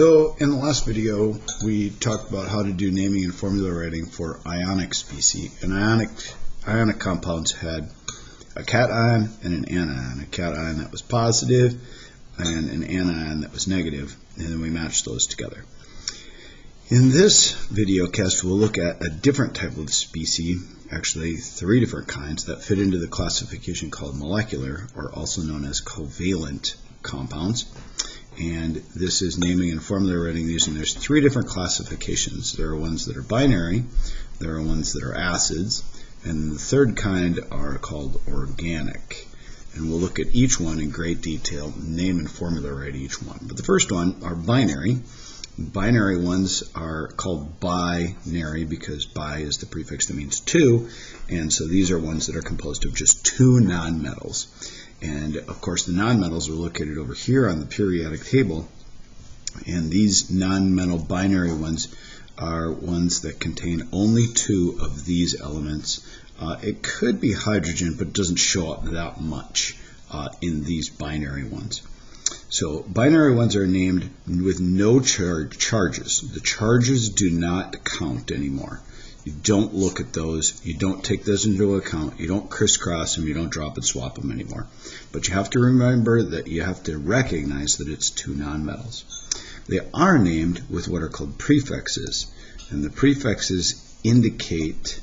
So in the last video we talked about how to do naming and formula writing for ionic species. And ionic compounds had a cation and an anion. A cation that was positive and an anion that was negative, and then we matched those together. In this video cast we'll look at a different type of species, actually 3 different kinds that fit into the classification called molecular, or also known as covalent compounds. And this is naming and formula writing using, there's 3 different classifications. There are ones that are binary, there are ones that are acids, and the third kind are called organic. And we'll look at each one in great detail, name and formula write each one. But the first one are binary. Binary ones are called binary because bi is the prefix that means 2, and so these are ones that are composed of just 2 nonmetals. And of course the nonmetals are located over here on the periodic table, and these nonmetal binary ones are ones that contain only 2 of these elements. It could be hydrogen, but it doesn't show up that much in these binary ones. So binary ones are named with no charges. The charges do not count anymore. You don't look at those, you don't take those into account, you don't crisscross them, you don't drop and swap them anymore. But you have to remember that you have to recognize that it's 2 nonmetals. They are named with what are called prefixes, and the prefixes indicate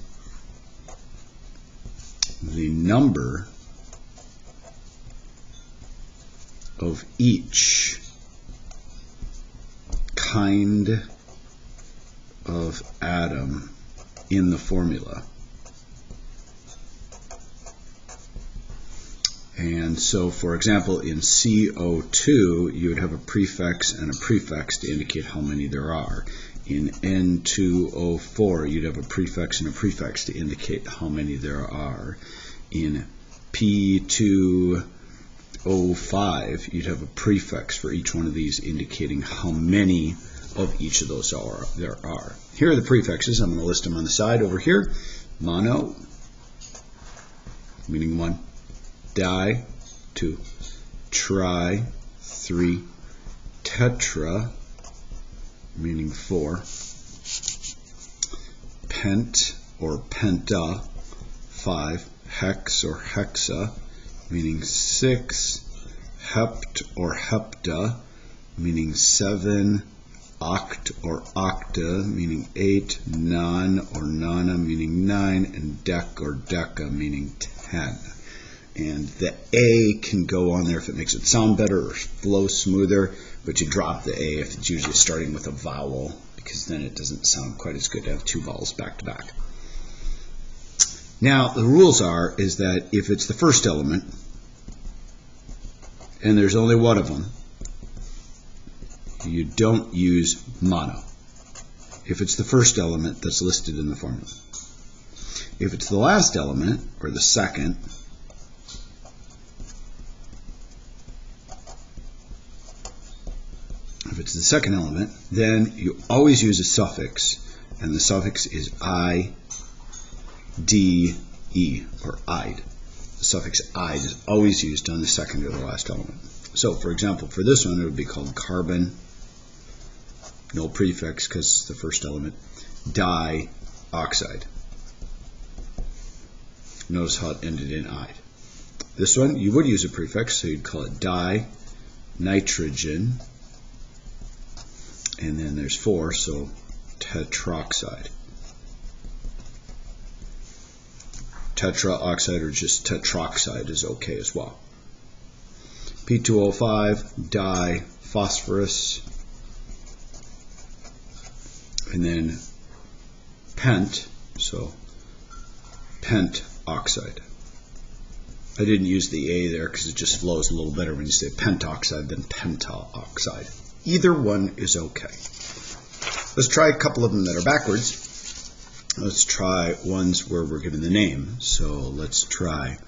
the number of each kind of atom in the formula. And so, for example, in CO2 you would have a prefix and a prefix to indicate how many there are. In N2O4 you'd have a prefix and a prefix to indicate how many there are. In P2O5 you'd have a prefix for each one of these indicating how many of each of those there are. Here are the prefixes. I'm going to list them on the side over here. Mono, meaning 1. Di, 2. Tri, 3. Tetra, meaning 4. Pent or penta, 5. Hex or hexa, meaning 6. Hept or hepta, meaning 7. Oct or octa, meaning 8. Non or nona, meaning 9. And dec or deca, meaning 10. And the A can go on there if it makes it sound better or flow smoother, but you drop the A if it's usually starting with a vowel, because then it doesn't sound quite as good to have 2 vowels back to back. Now the rules is that if it's the first element and there's only one of them, you don't use mono. If it's the first element that's listed in the formula. If it's the last element, or the second, if it's the second element, then you always use a suffix, and the suffix is I, D, E, or ide. The suffix ide is always used on the second or the last element. So, for example, for this one, it would be called carbon, no prefix because it's the first element, dioxide. Notice how it ended in ide. This one, you would use a prefix, so you'd call it dinitrogen, and then there's 4, so tetroxide. Tetraoxide or just tetroxide is okay as well. P2O5, diphosphorus, and then pent, so pentoxide. I didn't use the A there because it just flows a little better when you say pentoxide than pentaoxide. Either one is okay. Let's try a couple of them that are backwards. Let's try ones where we're given the name. So let's try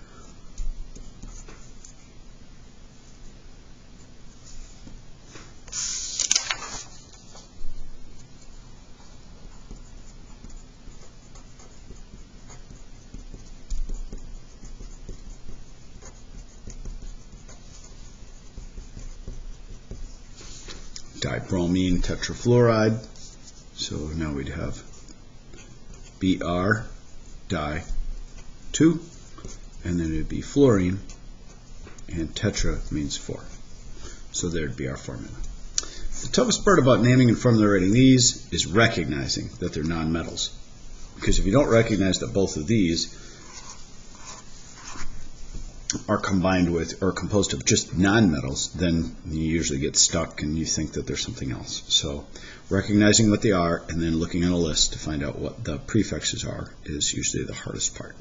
Dibromine tetrafluoride. So now we'd have Br di 2, and then it'd be fluorine, and tetra means 4. So there'd be our formula. The toughest part about naming and formulating these is recognizing that they're nonmetals. Because if you don't recognize that both of these are combined with or composed of just nonmetals, then you usually get stuck and you think that there's something else. So recognizing what they are and then looking at a list to find out what the prefixes are is usually the hardest part.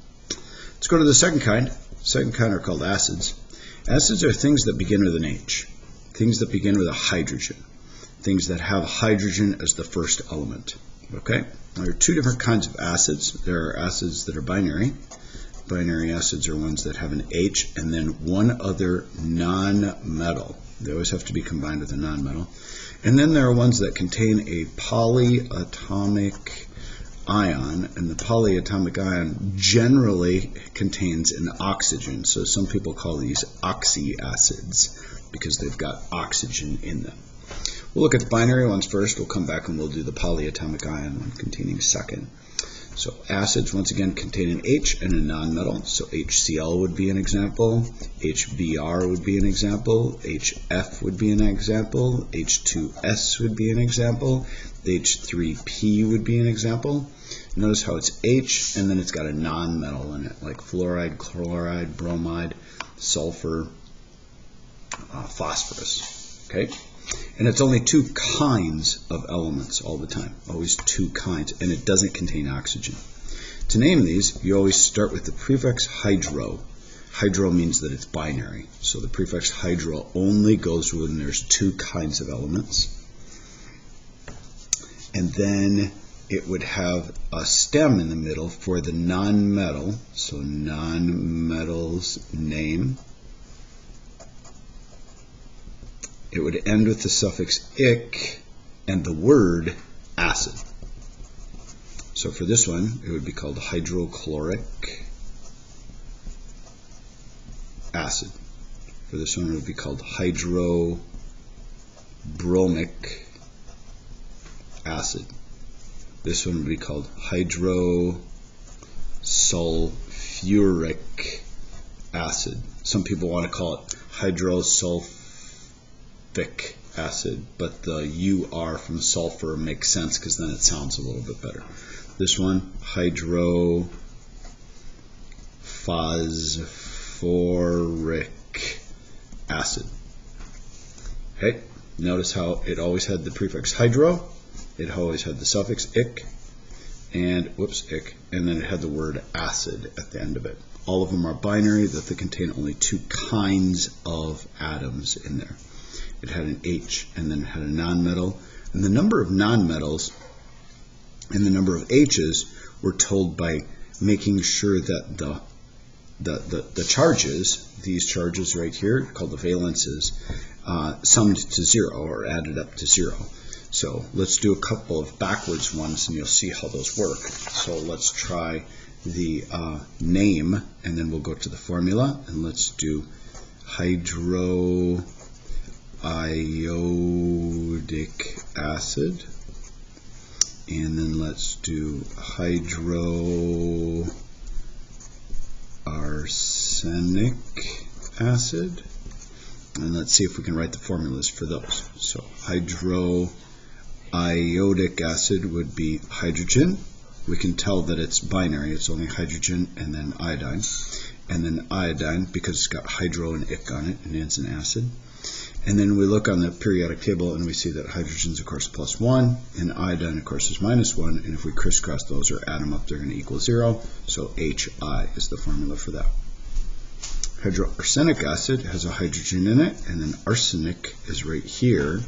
Let's go to the second kind. Second kind are called acids. Acids are things that begin with an H, things that begin with a hydrogen, things that have hydrogen as the first element. Okay? Now, there are two different kinds of acids. There are acids that are binary. Binary acids are ones that have an H and then one other non-metal. They always have to be combined with a non-metal. And then there are ones that contain a polyatomic ion, and the polyatomic ion generally contains an oxygen. So some people call these oxyacids because they've got oxygen in them. We'll look at the binary ones first. We'll come back and we'll do the polyatomic ion one containing second. So acids, once again, contain an H and a nonmetal. So HCl would be an example, HBr would be an example, HF would be an example, H2S would be an example, H3P would be an example. Notice how it's H and then it's got a nonmetal in it, like fluoride, chloride, bromide, sulfur, phosphorus. Okay? And it's only two kinds of elements all the time, always two kinds, and it doesn't contain oxygen. To name these, you always start with the prefix hydro. Hydro means that it's binary, so the prefix hydro only goes when there's two kinds of elements. And then it would have a stem in the middle for the non-metal, so non-metal's name. It would end with the suffix "ic" and the word acid. So for this one, it would be called hydrochloric acid. For this one, it would be called hydrobromic acid. This one would be called hydrosulfuric acid. Some people want to call it hydrosulfuric acid, but the UR from sulfur makes sense because then it sounds a little bit better. This one, hydrophosphoric acid. Okay, notice how it always had the prefix hydro, it always had the suffix ic, and ic, and then it had the word acid at the end of it. All of them are binary, that they contain only two kinds of atoms in there. It had an H and then it had a nonmetal. And the number of nonmetals and the number of H's were told by making sure that the charges, these charges right here, called the valences, summed to 0 or added up to 0. So let's do a couple of backwards ones and you'll see how those work. So let's try the name and then we'll go to the formula and let's do hydroiodic acid, and then let's do hydroarsenic acid, and let's see if we can write the formulas for those. So hydroiodic acid would be hydrogen. We can tell that it's binary, it's only hydrogen and then iodine. And then iodine, because it's got hydro and ic on it, and it's an acid. And then we look on the periodic table and we see that hydrogen is, of course, +1, and iodine, of course, is -1. And if we crisscross those or add them up, they're going to equal 0. So Hi is the formula for that. Hydroarsenic acid has a hydrogen in it, and then arsenic is right here.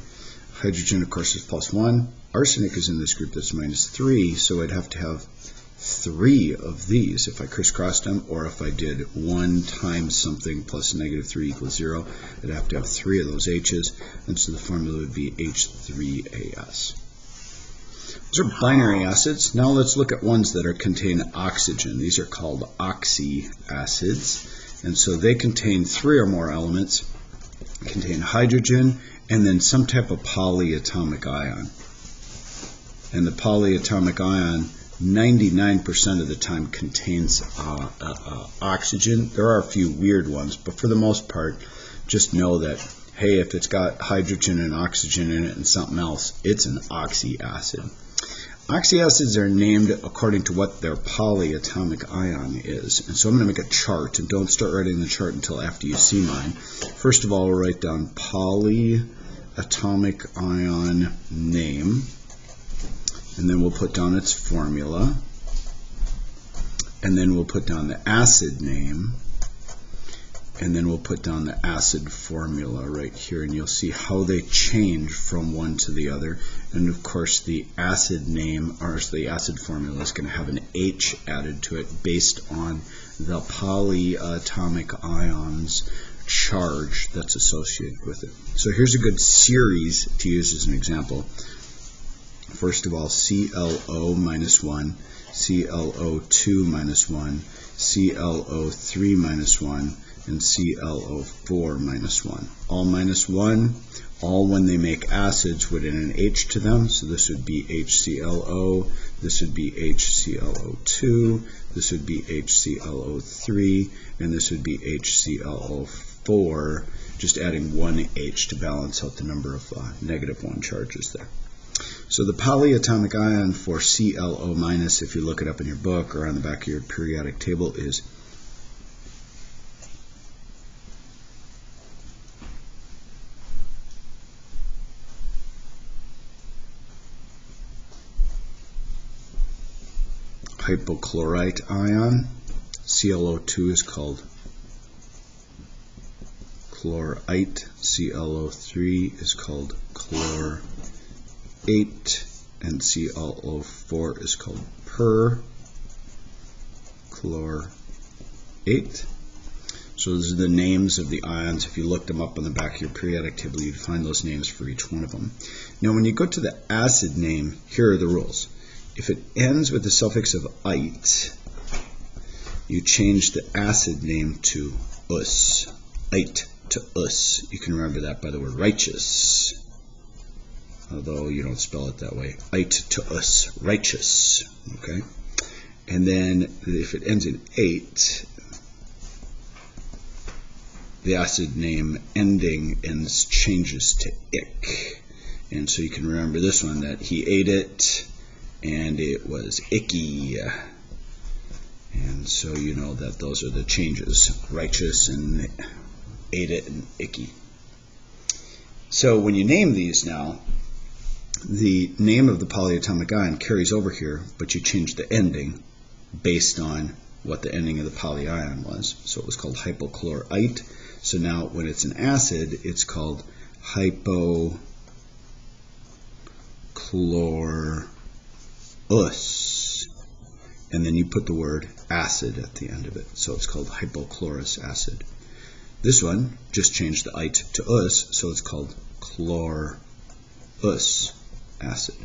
Hydrogen, of course, is +1. Arsenic is in this group that's -3, so I'd have to have 3 of these if I crisscrossed them, or if I did 1 times something plus -3 equals 0, I'd have to have 3 of those H's, and so the formula would be H3AS. Those are binary acids. Now let's look at ones that contain oxygen. These are called oxyacids, and so they contain 3 or more elements, contain hydrogen, and then some type of polyatomic ion. And the polyatomic ion 99% of the time contains oxygen. There are a few weird ones, but for the most part, just know that, hey, if it's got hydrogen and oxygen in it and something else, it's an oxyacid. Oxyacids are named according to what their polyatomic ion is. And so I'm going to make a chart, and don't start writing the chart until after you see mine. First of all, we'll write down polyatomic ion name, and then we'll put down its formula, and then we'll put down the acid name, and then we'll put down the acid formula right here, and you'll see how they change from one to the other. And of course the acid name, or the acid formula, is going to have an H added to it based on the polyatomic ion's charge that's associated with it. So here's a good series to use as an example. First of all, ClO minus 1, ClO2 minus 1, ClO3 minus 1, and ClO4 minus 1. All minus 1, all when they make acids would add an H to them, so this would be HClO, this would be HClO2, this would be HClO3, and this would be HClO4, just adding one H to balance out the number of -1 charges there. So the polyatomic ion for ClO minus, if you look it up in your book or on the back of your periodic table, is hypochlorite ion. ClO2 is called chlorite. ClO3 is called chlorate, and ClO4 is called perchlorate. So those are the names of the ions. If you looked them up on the back of your periodic table, you'd find those names for each one of them. Now when you go to the acid name, here are the rules. If it ends with the suffix of ite, you change the acid name to us. Ite to us. You can remember that by the word righteous, although you don't spell it that way. Ite to us, righteous. Okay? And then if it ends in ate, the acid name ending changes to ick. And so you can remember this one, that he ate it and it was icky. And so you know that those are the changes, righteous and ate it and icky. So when you name these now, the name of the polyatomic ion carries over here, but you change the ending based on what the ending of the poly ion was. So it was called hypochlorite. So now when it's an acid, it's called hypochlorous. And then you put the word acid at the end of it. So it's called hypochlorous acid. This one just changed the ite to us, so it's called chlorous acid.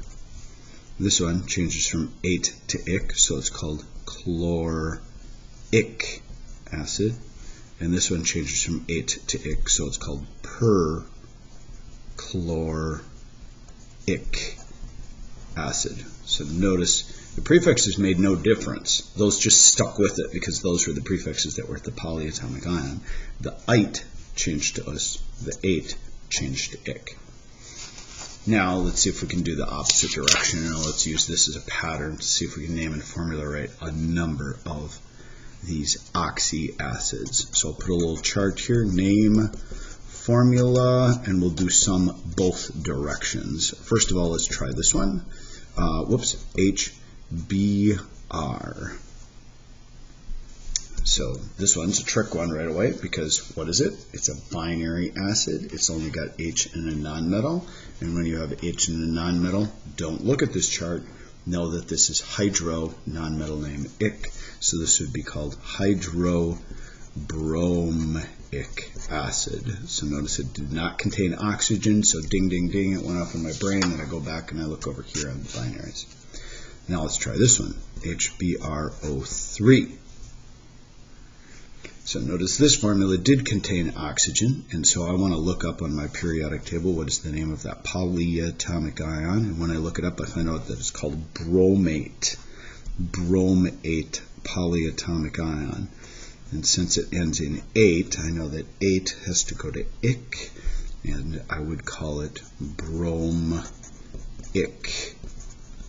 This one changes from ate to ick, so it's called chloric acid. And this one changes from ate to ick, so it's called perchloric acid. So notice the prefixes made no difference. Those just stuck with it because those were the prefixes that were at the polyatomic ion. The ite changed to us, the ate changed to ick. Now let's see if we can do the opposite direction. Now let's use this as a pattern to see if we can name and formulate a number of these oxyacids. So I'll put a little chart here, name, formula, and we'll do some both directions. First of all, let's try this one. HBr. So this one's a trick one right away because what is it? It's a binary acid. It's only got H in a nonmetal. And when you have H in a nonmetal, don't look at this chart. Know that this is hydro, nonmetal name ick. So this would be called hydrobromic acid. So notice it did not contain oxygen. So ding, ding, ding, it went off in my brain. Then I go back and I look over here on the binaries. Now let's try this one, HBrO3. So notice this formula did contain oxygen, and so I want to look up on my periodic table what is the name of that polyatomic ion, and when I look it up I find out that it's called bromate. Bromate polyatomic ion. And since it ends in 8, I know that 8 has to go to ic, and I would call it bromic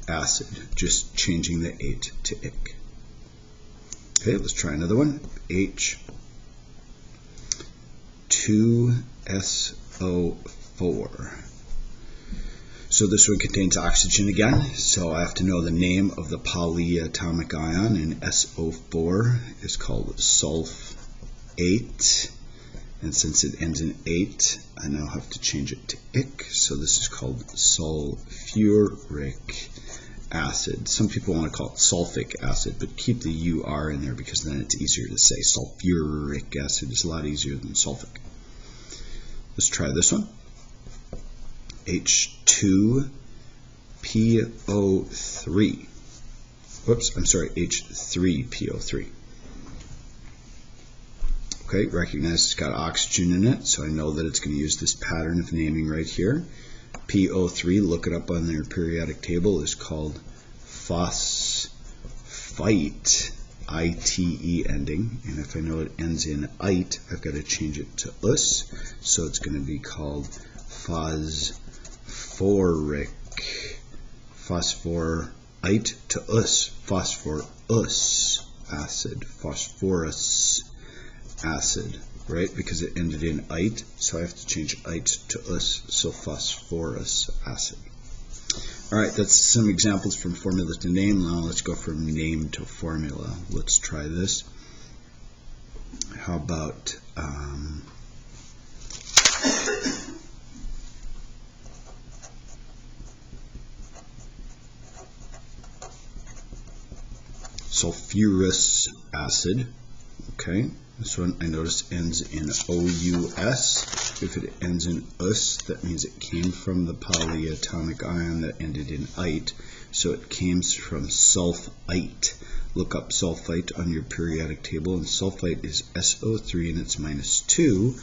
acid, just changing the 8 to ic. Okay, let's try another one. H2SO4. So this one contains oxygen again, so I have to know the name of the polyatomic ion, and SO4 is called sulfate. And since it ends in 8, I now have to change it to ic, so this is called sulfuric acid. Some people want to call it sulfic acid, but keep the UR in there because then it's easier to say. Sulfuric acid is a lot easier than sulfic. Let's try this one. H2PO3. Whoops, I'm sorry, H3PO3. Okay, recognize it's got oxygen in it, so I know that it's going to use this pattern of naming right here. PO3, look it up on their periodic table, is called phosphite, I-T-E ending, and if I know it ends in ite, I've got to change it to us, so it's going to be called phosphoric, phosphorite to us, phosphorus acid, phosphorus acid, right? Because it ended in ite, so I have to change ite to us, so phosphorus acid. Alright, that's some examples from formula to name. Now let's go from name to formula. Let's try this. How about sulfurous acid. Okay, this one I notice ends in OUS. If it ends in us, that means it came from the polyatomic ion that ended in ite, so it came from sulfite. Look up sulfite on your periodic table, and sulfite is SO3 and it's -2.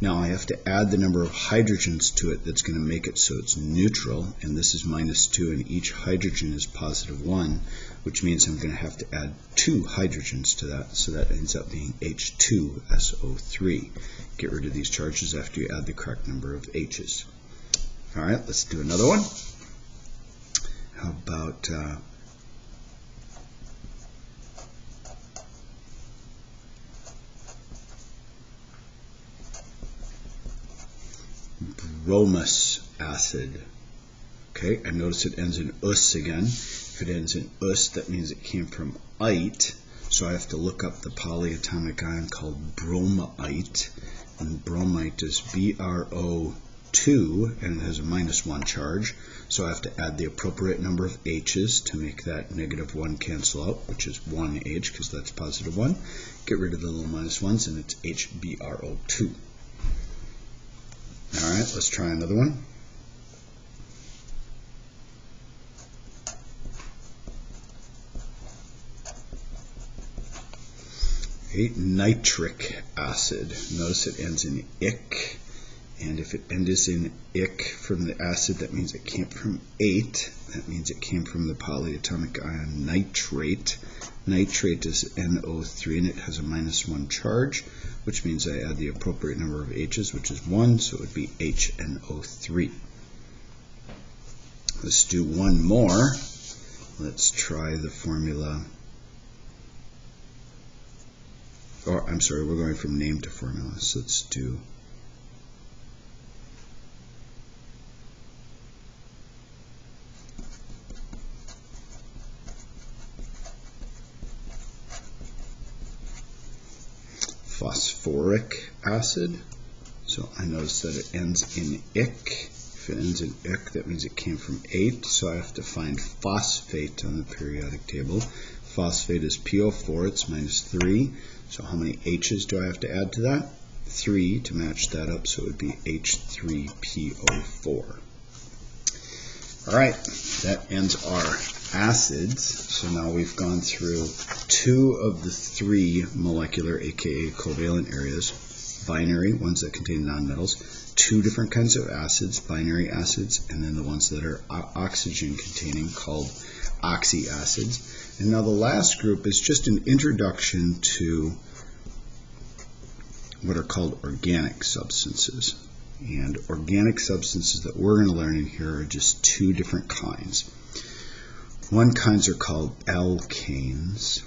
Now I have to add the number of hydrogens to it that's going to make it so it's neutral, and this is -2 and each hydrogen is +1, which means I'm going to have to add 2 hydrogens to that, so that ends up being H2SO3. Get rid of these charges after you add the correct number of H's. Alright, let's do another one. How about bromous acid. Okay, I notice it ends in us again. If it ends in us, that means it came from ite, so I have to look up the polyatomic ion called bromite, and bromite is BRO2 and it has a -1 charge, so I have to add the appropriate number of H's to make that -1 cancel out, which is 1 H because that's +1. Get rid of the little -1s and it's HBRO2. Alright, let's try another one. Nitric acid. Notice it ends in ic, and if it ends in ic from the acid, that means it came from 8. That means it came from the polyatomic ion nitrate. Nitrate is NO3 and it has a -1 charge, which means I add the appropriate number of H's, which is 1, so it would be HNO3. Let's do one more. Let's try the formula. Or, I'm sorry, we're going from name to formula, so let's do phosphoric acid. So I notice that it ends in ic. If it ends in ic, that means it came from 8, so I have to find phosphate on the periodic table. Phosphate is PO4, it's -3. So how many H's do I have to add to that? 3 to match that up, so it would be H3PO4. Alright, that ends our acids. So now we've gone through 2 of the 3 molecular, aka covalent areas, binary, ones that contain nonmetals, 2 different kinds of acids, binary acids, and then the ones that are oxygen containing called oxyacids. And now the last group is just an introduction to what are called organic substances. And organic substances that we're going to learn in here are just 2 different kinds. One kinds are called alkanes,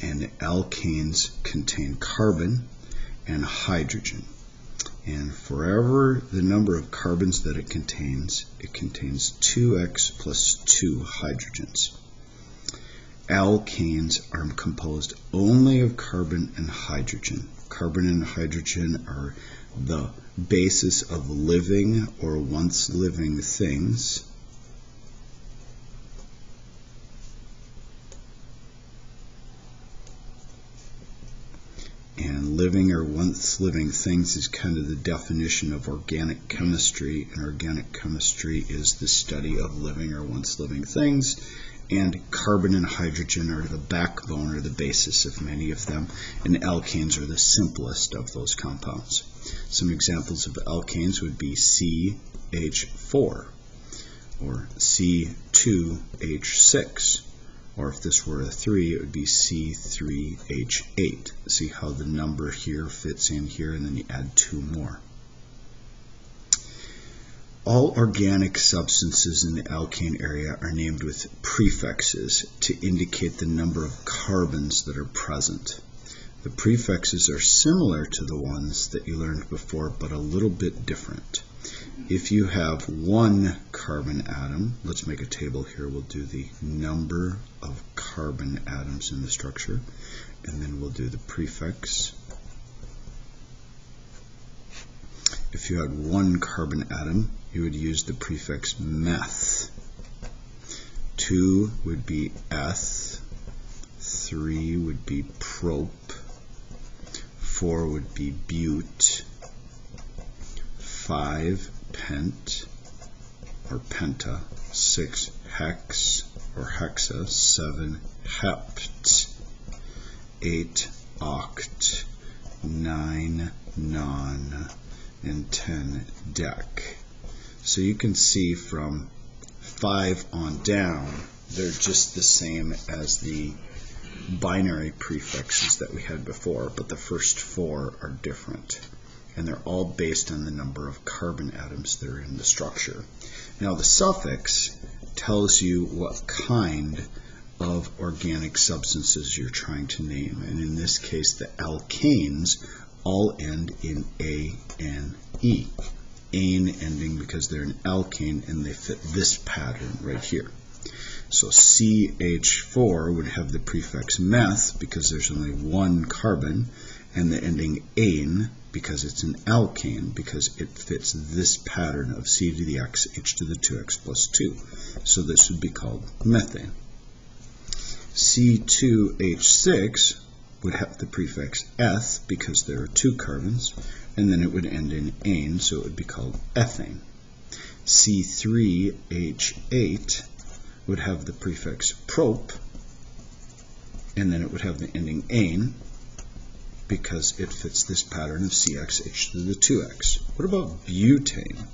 and alkanes contain carbon and hydrogen. And for the number of carbons that it contains 2x plus 2 hydrogens. Alkanes are composed only of carbon and hydrogen. Carbon and hydrogen are the basis of living or once living things. And living or once living things is kind of the definition of organic chemistry, and organic chemistry is the study of living or once living things, and carbon and hydrogen are the backbone or the basis of many of them, and alkanes are the simplest of those compounds. Some examples of alkanes would be CH4 or C2H6. Or if this were a 3, it would be C3H8. See how the number here fits in here, and then you add 2 more. All organic substances in the alkane area are named with prefixes to indicate the number of carbons that are present. The prefixes are similar to the ones that you learned before, but a little bit different. If you have 1 carbon atom, let's make a table here. We'll do the number of carbon atoms in the structure, and then we'll do the prefix. If you had 1 carbon atom, you would use the prefix meth. 2 would be eth. 3 would be prop. 4 would be bute. 5 pent or penta, 6 hex or hexa, 7 hept, 8 oct, 9 non, and 10 dec. So you can see from 5 on down, they're just the same as the binary prefixes that we had before, but the first 4 are different. And they're all based on the number of carbon atoms that are in the structure. Now the suffix tells you what kind of organic substances you're trying to name, and in this case the alkanes all end in A-N-E. Ane ending because they're an alkane and they fit this pattern right here. So CH4 would have the prefix meth because there's only 1 carbon, and the ending ane because it's an alkane because it fits this pattern of C to the X, H to the 2X plus 2. So this would be called methane. C2H6 would have the prefix eth because there are 2 carbons, and then it would end in ane, so it would be called ethane. C3H8 would have the prefix prop, and then it would have the ending ane because it fits this pattern of CX, H to the 2X. What about butane?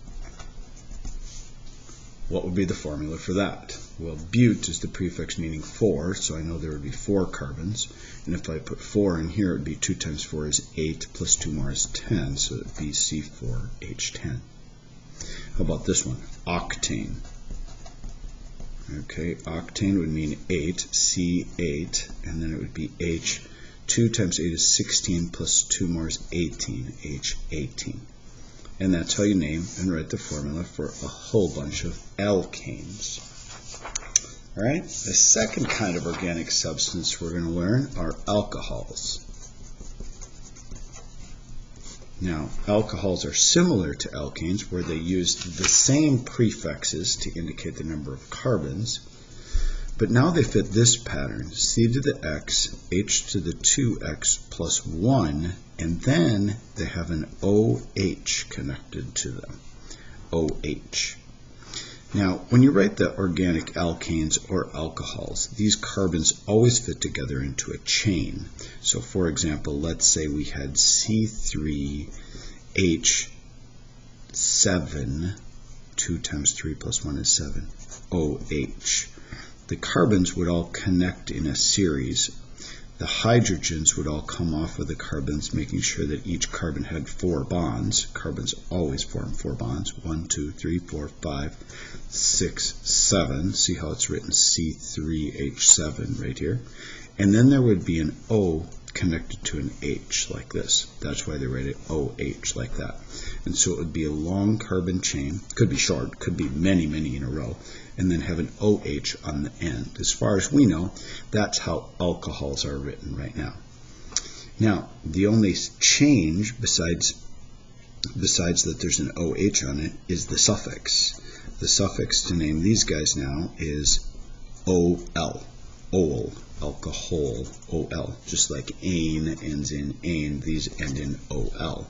What would be the formula for that? Well, bute is the prefix meaning 4, so I know there would be 4 carbons. And if I put 4 in here, it would be 2 times 4 is 8, plus 2 more is 10, so it would be C4H10. How about this one? Octane. Okay, octane would mean 8, C8, and then it would be H. 2 times 8 is 16, plus 2 more is 18, H18. And that's how you name and write the formula for a whole bunch of alkanes. All right, the second kind of organic substance we're going to learn are alcohols. Now, alcohols are similar to alkanes where they use the same prefixes to indicate the number of carbons, but now they fit this pattern, C to the X, H to the 2X plus 1, and then they have an OH connected to them, OH. Now, when you write the organic alkanes or alcohols, these carbons always fit together into a chain. So, for example, let's say we had C3H7, 2 times 3 plus 1 is 7, OH. The carbons would all connect in a series. The hydrogens would all come off of the carbons, making sure that each carbon had 4 bonds. Carbons always form 4 bonds. 1, 2, 3, 4, 5, 6, 7. See how it's written C3H7 right here. And then there would be an O connected to an H like this. That's why they write it OH like that. And so it would be a long carbon chain. Could be short, could be many, many in a row. And then have an OH on the end. As far as we know, that's how alcohols are written right now. Now, the only change besides that there's an OH on it is the suffix. The suffix to name these guys now is OL. OL, alcohol, OL. Just like ane ends in ane, these end in OL.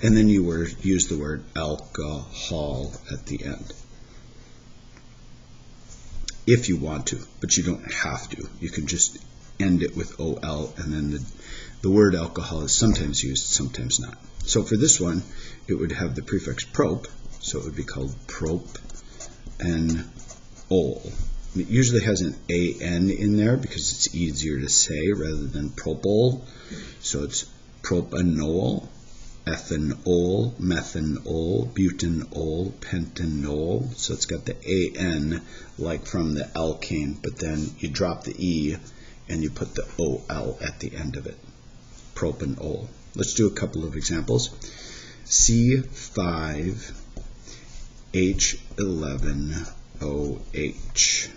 And then you use the word alcohol at the end. If you want to, but you don't have to. You can just end it with OL, and then the word alcohol is sometimes used, sometimes not. So for this one, it would have the prefix prop, so it would be called propanol. It usually has an AN in there because it's easier to say rather than propol. So it's propanol, ethanol, methanol, butanol, pentanol. So it's got the AN like from the alkane, but then you drop the E and you put the OL at the end of it. Propanol. Let's do a couple of examples. C5H11OH.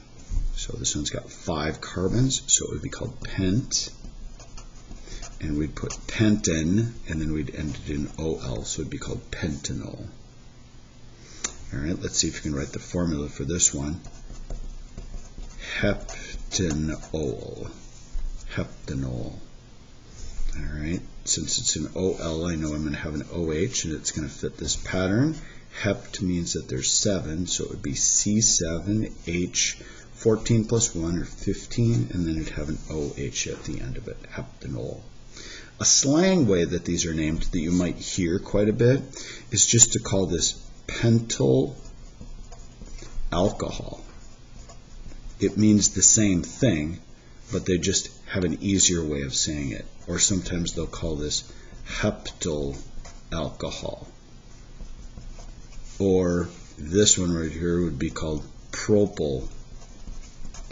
So this one's got 5 carbons, so it would be called pent. And we'd put pentan, and then we'd end it in OL, so it would be called pentanol. All right, let's see if you can write the formula for this one. Heptanol. Heptanol. All right, since it's an OL, I know I'm going to have an OH, and it's going to fit this pattern. Hept means that there's 7, so it would be C7H14 plus 1, or 15, and then it'd have an OH at the end of it, heptanol. A slang way that these are named that you might hear quite a bit is just to call this pentyl alcohol. It means the same thing, but they just have an easier way of saying it. Or sometimes they'll call this heptyl alcohol. Or this one right here would be called propyl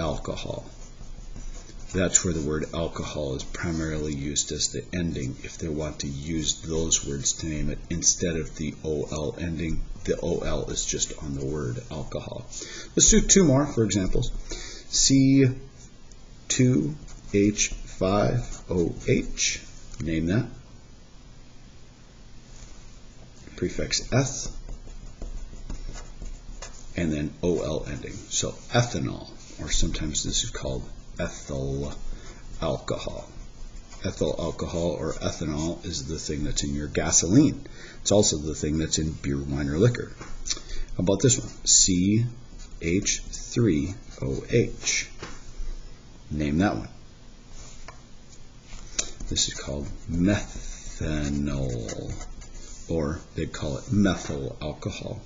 alcohol. That's where the word alcohol is primarily used as the ending if they want to use those words to name it instead of the OL ending. The OL is just on the word alcohol. Let's do 2 more for examples. C2H5OH. Name that. Prefix eth. And then OL ending. So ethanol, or sometimes this is called ethyl alcohol. Ethyl alcohol or ethanol is the thing that's in your gasoline. It's also the thing that's in beer, wine, or liquor. How about this one? CH3OH. Name that one. This is called methanol, or they'd call it methyl alcohol.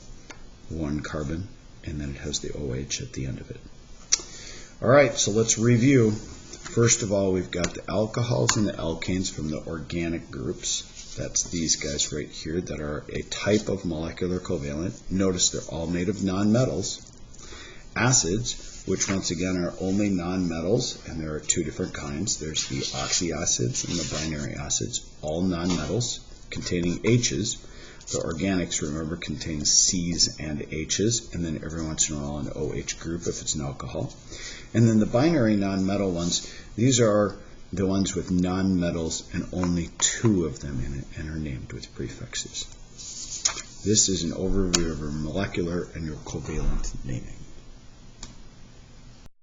1 carbon, and then it has the OH at the end of it. All right, so let's review. First of all, we've got the alcohols and the alkanes from the organic groups. That's these guys right here that are a type of molecular covalent. Notice they're all made of nonmetals. Acids, which once again are only nonmetals, and there are 2 different kinds. There's the oxyacids and the binary acids, all nonmetals containing H's. The organics, remember, contain C's and H's, and then every once in a while an OH group if it's an alcohol. And then the binary nonmetal ones, these are the ones with nonmetals and only 2 of them in it and are named with prefixes. This is an overview of your molecular and your covalent naming.